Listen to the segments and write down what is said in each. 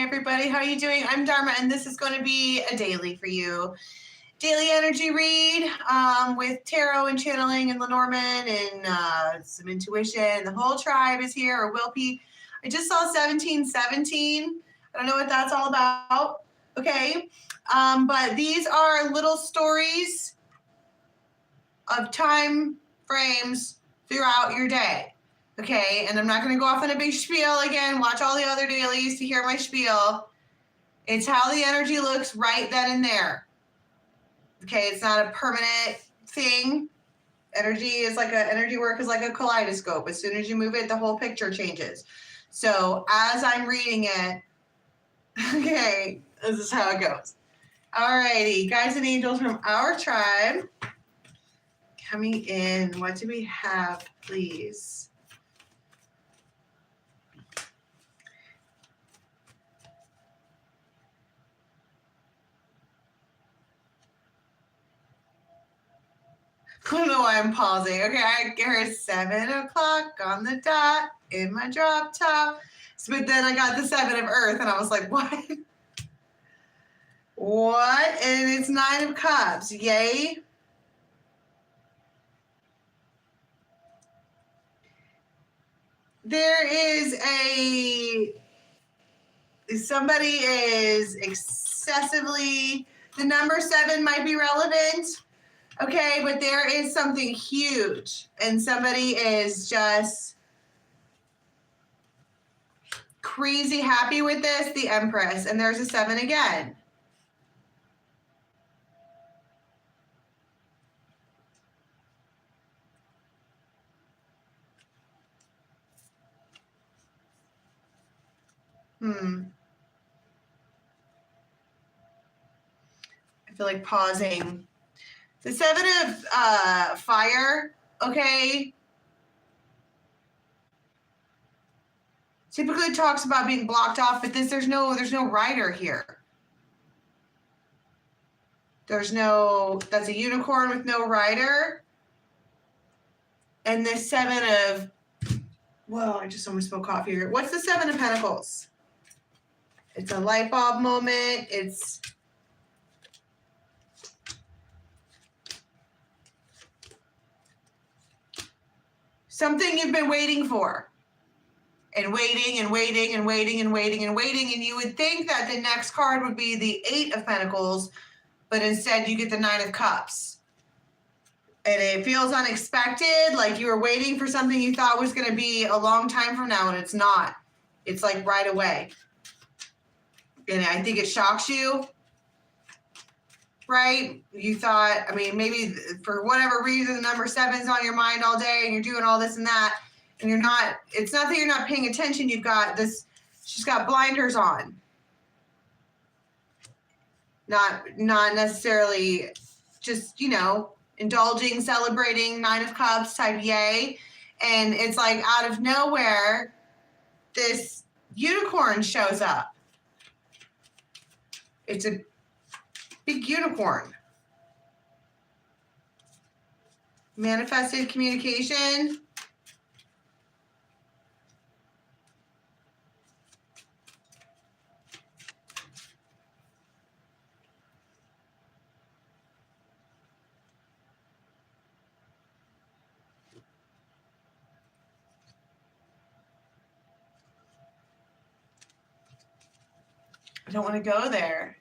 everybody, how are you doing? I'm Dharma, and this is going to be a daily for you. Daily energy read with tarot and channeling and Lenormand and some intuition. The whole tribe is here, or will be. I just saw 1717. I don't know what that's all about. Okay. But these are little stories of time frames throughout your day. Okay, and I'm not going to go off on a big spiel again. Watch all the other dailies to hear my spiel. It's how the energy looks right then and there. Okay, it's not a permanent thing. Energy work is like a kaleidoscope. As soon as you move it, the whole picture changes. So as I'm reading it, okay, this is how it goes. Alrighty, guides and angels from our tribe coming in. What do we have, please? I don't know why I'm pausing. Okay, I heard 7 o'clock on the dot in my drop top. But then I got the 7 of Earth, and I was like, what? What? And it's 9 of Cups. Yay. There is somebody is excessively, the number 7 might be relevant. Okay, but there is something huge, and somebody is just crazy happy with this, the Empress, and there's a 7 again. I feel like pausing. The 7 of fire, okay, typically talks about being blocked off, but there's no rider here. That's a unicorn with no rider. And the 7 of, whoa, I just almost spilled coffee here. What's the 7 of Pentacles? It's a light bulb moment. It's something you've been waiting for, and waiting and waiting and waiting and waiting and waiting. And you would think that the next card would be the 8 of Pentacles, but instead you get the 9 of Cups. And it feels unexpected, like you were waiting for something you thought was going to be a long time from now, and it's not. It's like right away. And I think it shocks you. Right? You thought, I mean, maybe for whatever reason, the number 7's on your mind all day and you're doing all this and that, and you're not, it's not that you're not paying attention. You've got this, she's got blinders on. Not necessarily just, indulging, celebrating, 9 of Cups type yay. And it's like out of nowhere, this unicorn shows up. It's a big unicorn. Manifested communication. I don't want to go there.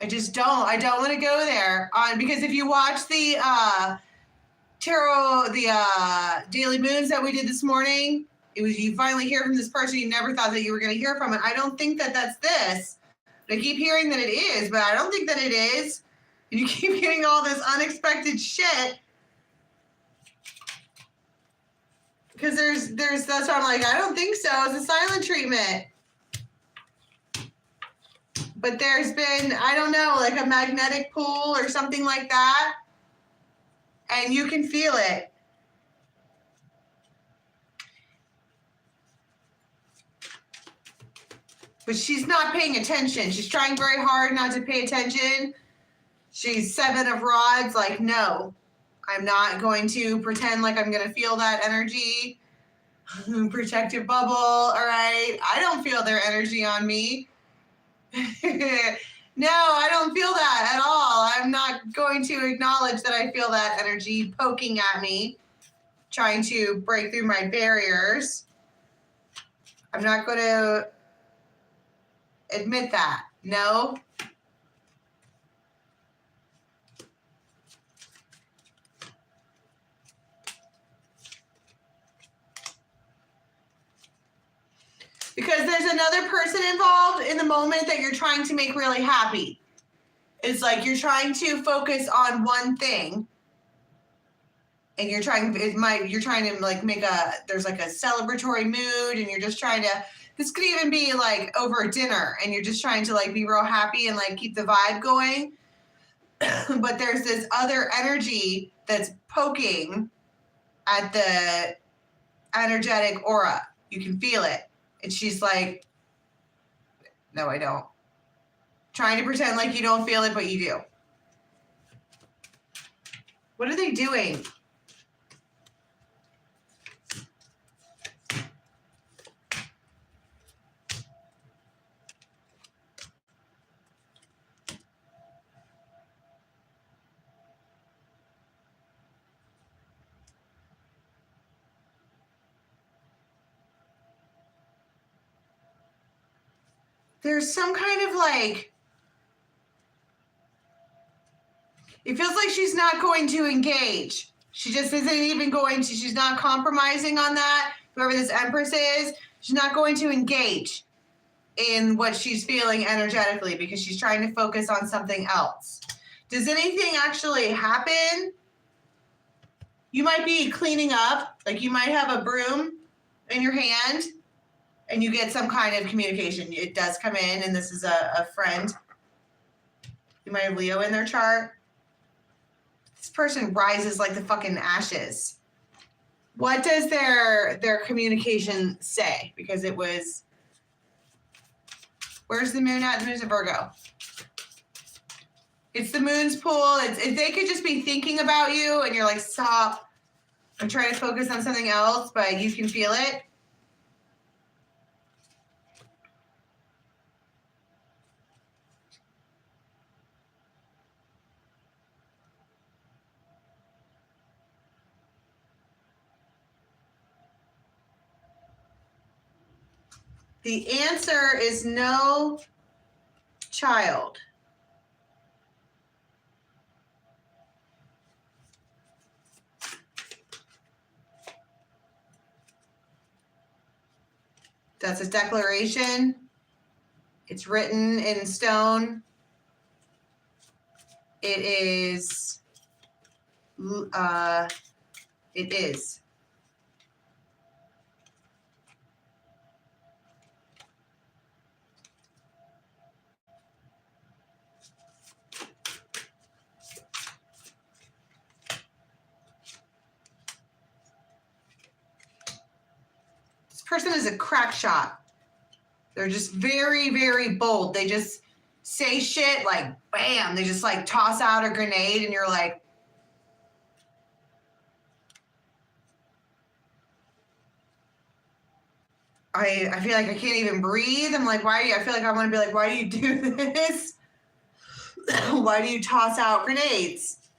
I just don't. I don't want to go there because if you watch the tarot, the daily moons that we did this morning, it was you finally hear from this person you never thought that you were going to hear from. And I don't think that that's this. I keep hearing that it is, but I don't think that it is. And you keep getting all this unexpected shit. Because that's why I'm like, I don't think so. It's a silent treatment. But there's been, I don't know, like a magnetic pull or something like that. And you can feel it. But she's not paying attention. She's trying very hard not to pay attention. She's 7 of Rods, like, no, I'm not going to pretend like I'm going to feel that energy. Protective bubble. All right. I don't feel their energy on me. No, I don't feel that at all. I'm not going to acknowledge that I feel that energy poking at me, trying to break through my barriers. I'm not going to admit that. No. Because there's another person involved in the moment that you're trying to make really happy. It's like you're trying to focus on one thing, and you're trying to like make there's like a celebratory mood, and you're just trying to, this could even be like over dinner, and you're just trying to like be real happy and like keep the vibe going. But there's this other energy that's poking at the energetic aura. You can feel it. And she's like, no, I don't. Trying to pretend like you don't feel it, but you do. What are they doing? There's some kind of like, it feels like she's not going to engage. She just isn't even going to, she's not compromising on that. Whoever this Empress is, she's not going to engage in what she's feeling energetically because she's trying to focus on something else. Does anything actually happen? You might be cleaning up, like you might have a broom in your hand, and you get some kind of communication. It does come in, and this is a friend. You might have Leo in their chart. This person rises like the fucking ashes. What does their communication say? Because it was, where's the moon at? The moon's in Virgo. It's the moon's pull. If they could just be thinking about you, and you're like, stop. I'm trying to focus on something else, but you can feel it. The answer is no child. That's a declaration. It's written in stone. It is. It is. Person is a crack shot. They're just very, very bold. They just say shit like bam. They just like toss out a grenade, and you're like, I feel like I can't even breathe. I'm like, why do you? I feel like I want to be like, why do you do this? Why do you toss out grenades?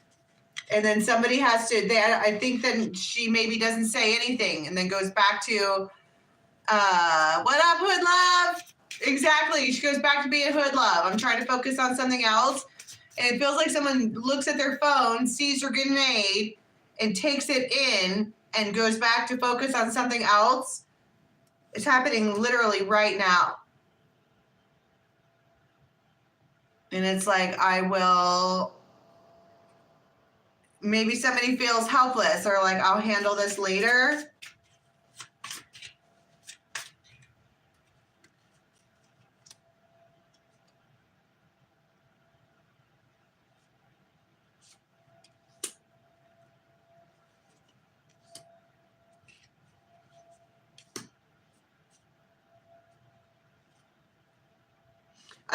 And then somebody has to. I think that she maybe doesn't say anything, and then goes back to. What up, hood love? Exactly. She goes back to being hood love. I'm trying to focus on something else. And it feels like someone looks at their phone, sees her grenade, and takes it in and goes back to focus on something else. It's happening literally right now. And it's like, I will, maybe somebody feels helpless or like, I'll handle this later.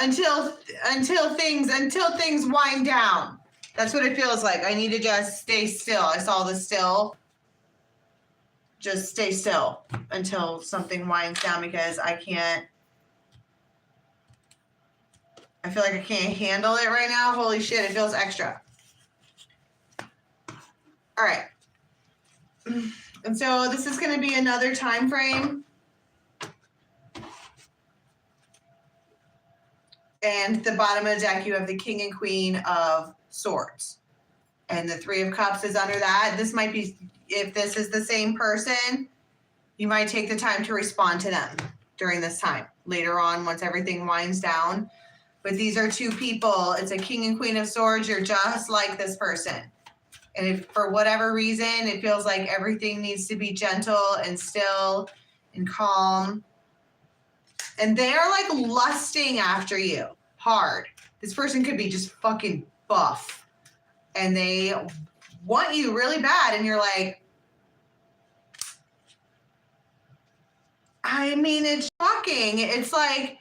Until things wind down. That's what it feels like. I need to just stay still. I saw the still. just stay still until something winds down, because I feel like I can't handle it right now. Holy shit, it feels extra. All right. And so this is going to be another time frame. And the bottom of the deck, you have the King and Queen of Swords. And the Three of Cups is under that. This might be, if this is the same person, you might take the time to respond to them during this time. Later on, once everything winds down. But these are two people. It's a King and Queen of Swords. You're just like this person. And if for whatever reason, it feels like everything needs to be gentle and still and calm. And they are like lusting after you hard. This person could be just fucking buff. And they want you really bad. And you're like, I mean, it's shocking. It's like,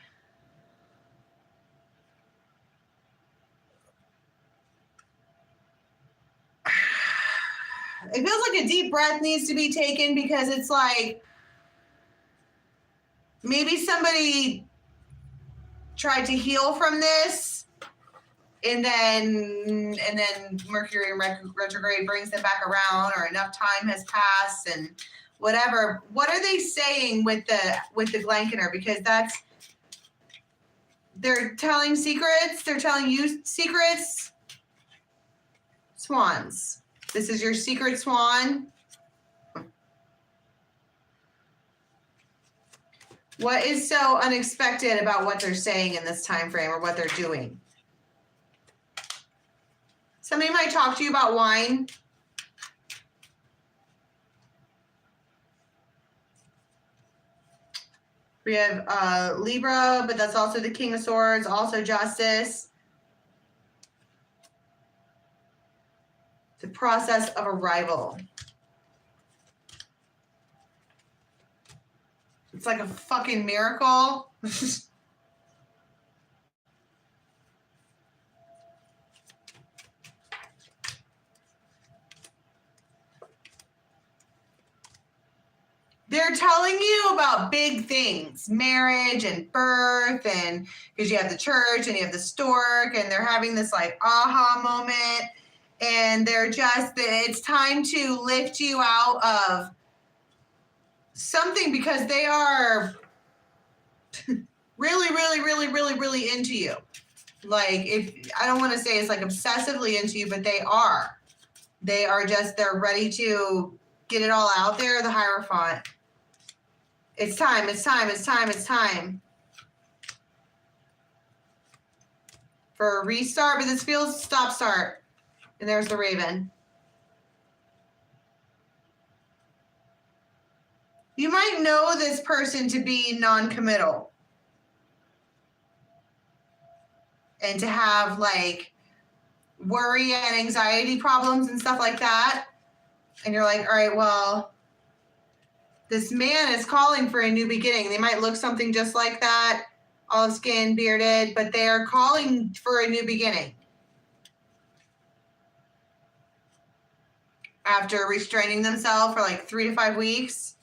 it feels like a deep breath needs to be taken, because it's like maybe somebody tried to heal from this, and then Mercury retrograde brings them back around, or enough time has passed and whatever. What are they saying with the Glankener? Because they're telling secrets. They're telling you secrets. Swans. This is your secret swan. What is so unexpected about what they're saying in this time frame, or what they're doing? Somebody might talk to you about wine. We have Libra, but that's also the King of Swords, also Justice. The process of arrival. It's like a fucking miracle. They're telling you about big things, marriage and birth, and because you have the church and you have the stork, and they're having this like aha moment. And they're just, it's time to lift you out of something, because they are really, really, really, really, really into you. Like, if I don't want to say it's like obsessively into you, but they are. They are just, they're ready to get it all out there. The Hierophant. It's time, it's time, it's time, it's time. For a restart, but this feels stop-start. And there's the Raven. You might know this person to be non-committal. And to have like worry and anxiety problems and stuff like that. And you're like, all right, well, this man is calling for a new beginning. They might look something just like that, olive skin, bearded, but they are calling for a new beginning. After restraining themselves for like 3 to 5 weeks.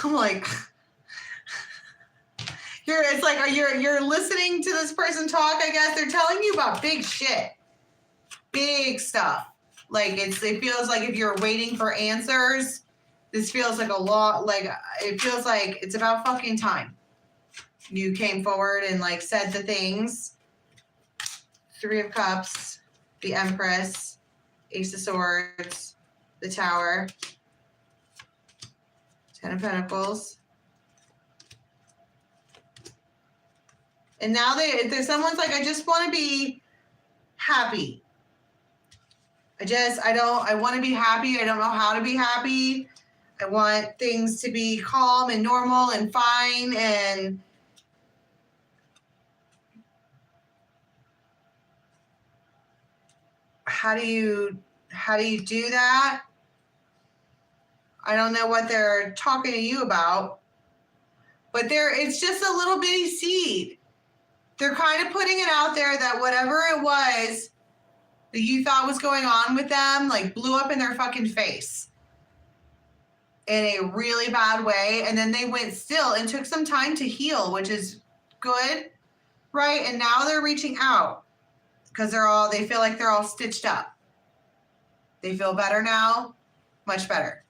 I'm like, it's like you're listening to this person talk, I guess. They're telling you about big shit. Big stuff. Like it feels like if you're waiting for answers, this feels like a lot, like it feels like it's about fucking time. You came forward and like said the things. Three of Cups, the Empress, Ace of Swords, the Tower, Ten of Pentacles. And now there's someone's like, I just want to be happy. I want to be happy. I don't know how to be happy. I want things to be calm and normal and fine. And how do you do that? I don't know what they're talking to you about, but it's just a little bitty seed. They're kind of putting it out there that whatever it was that you thought was going on with them, like, blew up in their fucking face in a really bad way. And then they went still and took some time to heal, which is good, right? And now they're reaching out because they feel like they're all stitched up. They feel better now, much better.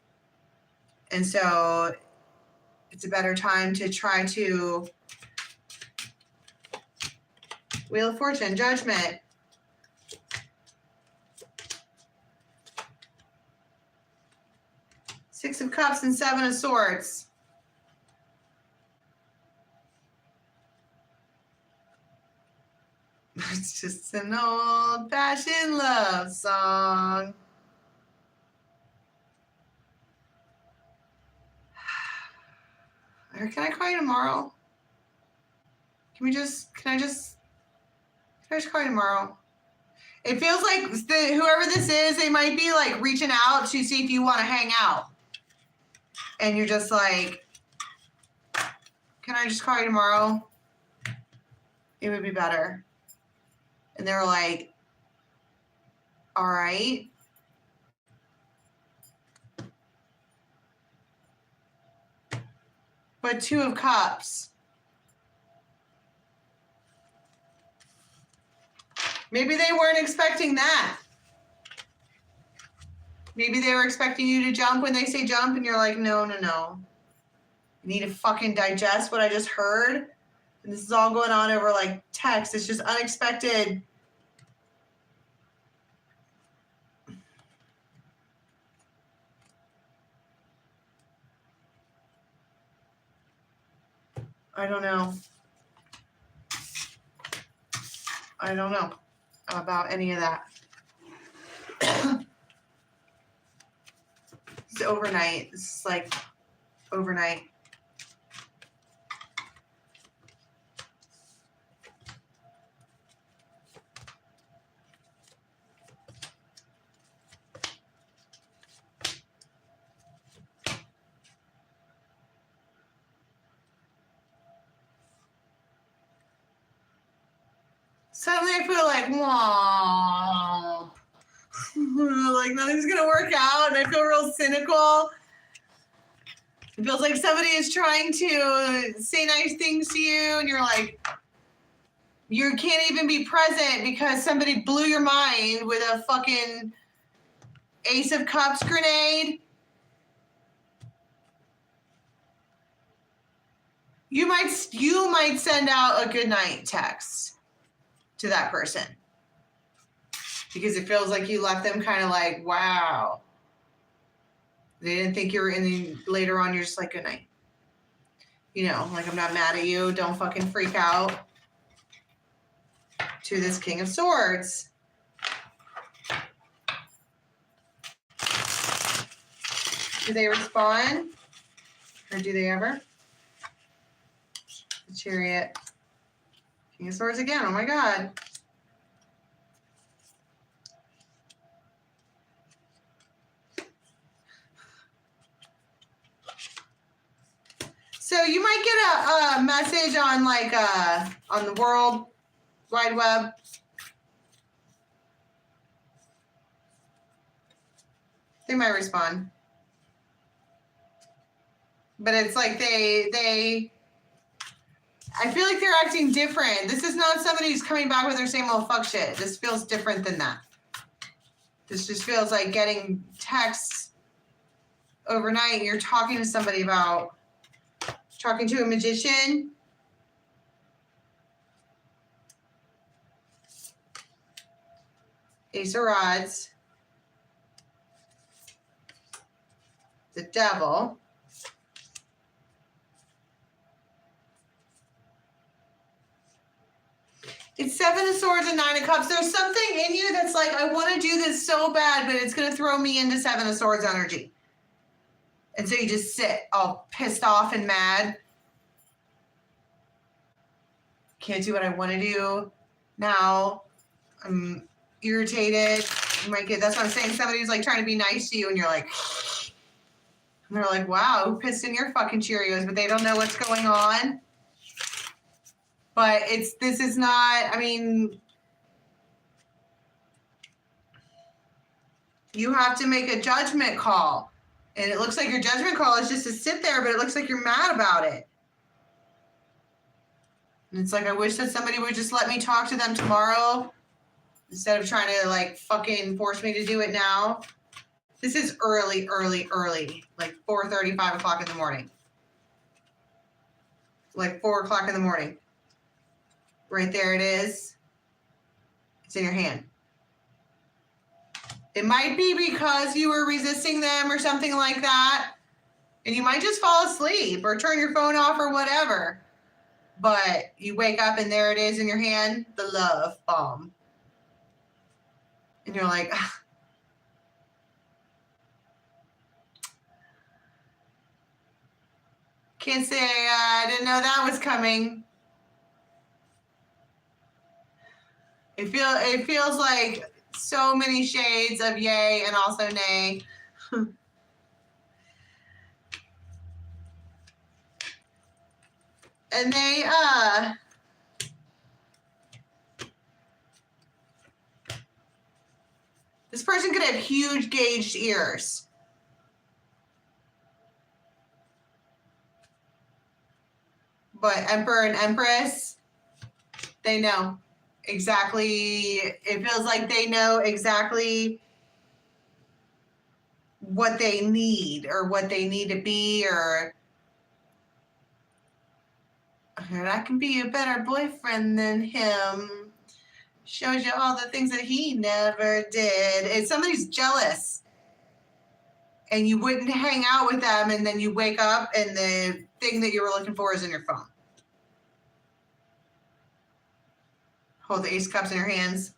And so it's a better time to try to Wheel of Fortune, Judgment. Six of Cups and Seven of Swords. It's just an old-fashioned love song. Or can I call you tomorrow? Can I just call you tomorrow? It feels like whoever this is, they might be like reaching out to see if you want to hang out. And you're just like, can I just call you tomorrow? It would be better. And they were like, all right. But Two of Cups. Maybe they weren't expecting that. Maybe they were expecting you to jump when they say jump, and you're like, no. I need to fucking digest what I just heard. And this is all going on over like text. It's just unexpected. I don't know about any of that. It's overnight. This is like overnight. Suddenly I feel like, whoa, like nothing's going to work out. And I feel real cynical. It feels like somebody is trying to say nice things to you. And you're like, you can't even be present because somebody blew your mind with a fucking Ace of Cups grenade. You might send out a good night text to that person because it feels like you left them kind of like, wow, they didn't think you were in. The later on you're just like, good night, like, I'm not mad at you, don't fucking freak out. To this King of Swords. Do they respond, or do they ever? The Chariot. King of Swords again. Oh my God. So you might get a message on like on the World Wide Web. They might respond. But it's like I feel like they're acting different. This is not somebody who's coming back with their same old fuck shit. This feels different than that. This just feels like getting texts overnight and you're talking to somebody about talking to a magician. Ace of Rods. The Devil. It's Seven of Swords and Nine of Cups. There's something in you that's like, I want to do this so bad, but it's going to throw me into Seven of Swords energy. And so you just sit all pissed off and mad. Can't do what I want to do now. I'm irritated. You might get, that's what I'm saying. Somebody's like trying to be nice to you and you're like, and they're like, wow, who pissed in your fucking Cheerios? But they don't know what's going on. But this is not, I mean, you have to make a judgment call. And it looks like your judgment call is just to sit there, but it looks like you're mad about it. And it's like, I wish that somebody would just let me talk to them tomorrow instead of trying to like fucking force me to do it now. This is early, like 4:30, 5 o'clock in the morning. Like 4 o'clock in the morning. Right there it is. It's in your hand. It might be because you were resisting them or something like that. And you might just fall asleep or turn your phone off or whatever. But you wake up and there it is in your hand, the love bomb. And you're like, ugh. Can't say I didn't know that was coming. It feels like so many shades of yay and also nay. And they this person could have huge gauged ears. But Emperor and Empress, they know exactly, it feels like they know exactly what they need or what they need to be, or I can be a better boyfriend than him. Shows you all the things that he never did. If somebody's jealous and you wouldn't hang out with them and then you wake up and the thing that you were looking for is in your phone. Hold the Ace of Cups in your hands.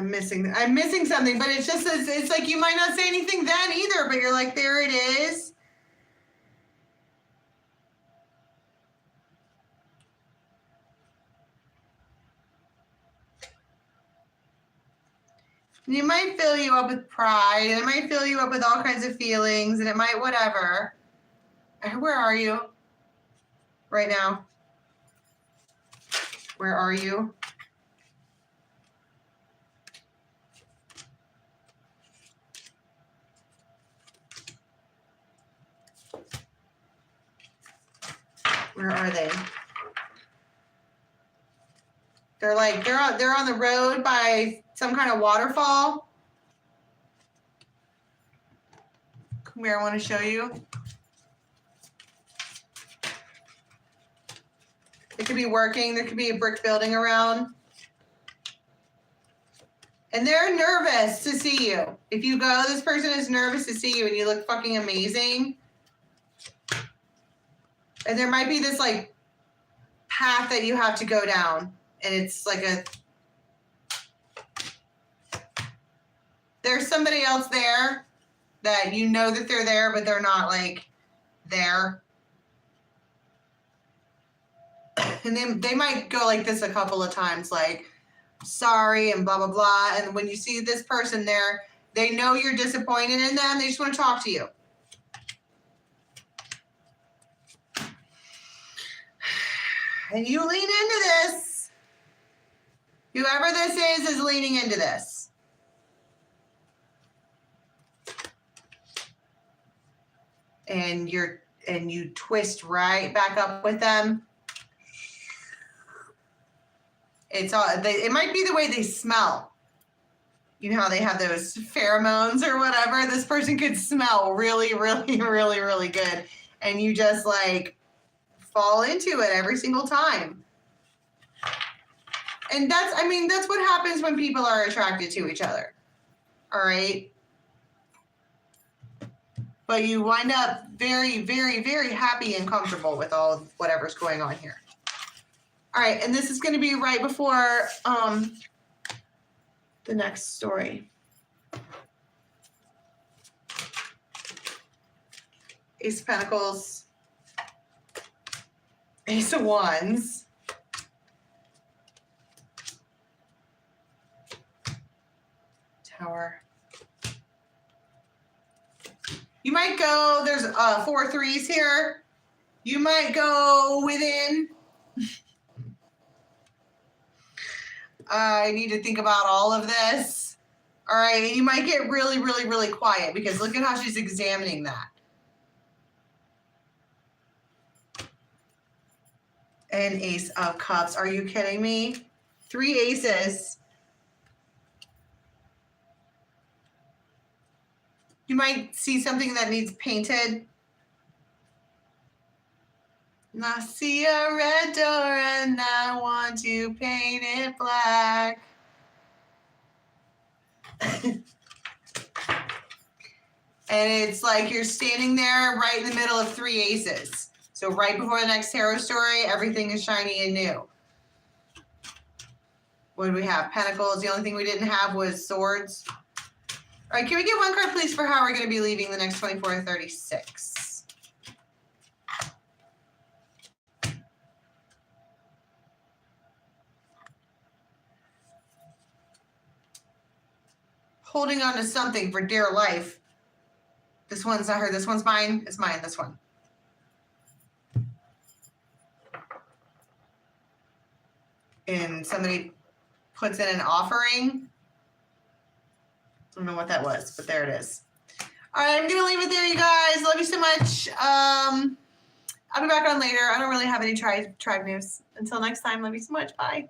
I'm missing something, but it's just, it's like you might not say anything then either, but you're like, there it is. And it might fill you up with pride, and it might fill you up with all kinds of feelings, and it might whatever. Where are you right now? Where are you? Where are they? They're like, they're on the road by some kind of waterfall. Come here, I want to show you. It could be working. There could be a brick building around. And they're nervous to see you. If you go, this person is nervous to see you and you look fucking amazing. And there might be this like path that you have to go down. And it's like there's somebody else there that you know that they're there, but they're not like there. And they might go like this a couple of times, like, sorry and blah, blah, blah. And when you see this person there, they know you're disappointed in them. They just want to talk to you. And you lean into this. Whoever this is leaning into this. And you twist right back up with them. It's all, it might be the way they smell. You know how they have those pheromones or whatever? This person could smell really, really, really, really good. And you just like fall into it every single time. And that's what happens when people are attracted to each other. All right. But you wind up very, very, very happy and comfortable with all whatever's going on here. All right, and this is going to be right before the next story. Ace of Pentacles. Ace of Wands. Tower. You might go, there's 4 threes here. You might go within. I need to think about all of this. All right, and you might get really, really, really quiet because look at how she's examining that. An Ace of Cups. Are you kidding me? 3 aces. You might see something that needs painted. And I see a red door and I want to paint it black. And it's like you're standing there right in the middle of 3 aces. So right before the next tarot story, everything is shiny and new. What do we have? Pentacles. The only thing we didn't have was swords. All right, can we get 1 card, please, for how we're going to be leaving the next 24 to 36? Holding on to something for dear life. This one's not her. This one's mine. It's mine. This one. And somebody puts in an offering. I don't know what that was, but there it is. All right, I'm going to leave it there, you guys. Love you so much. I'll be back on later. I don't really have any tribe news. Until next time, love you so much. Bye.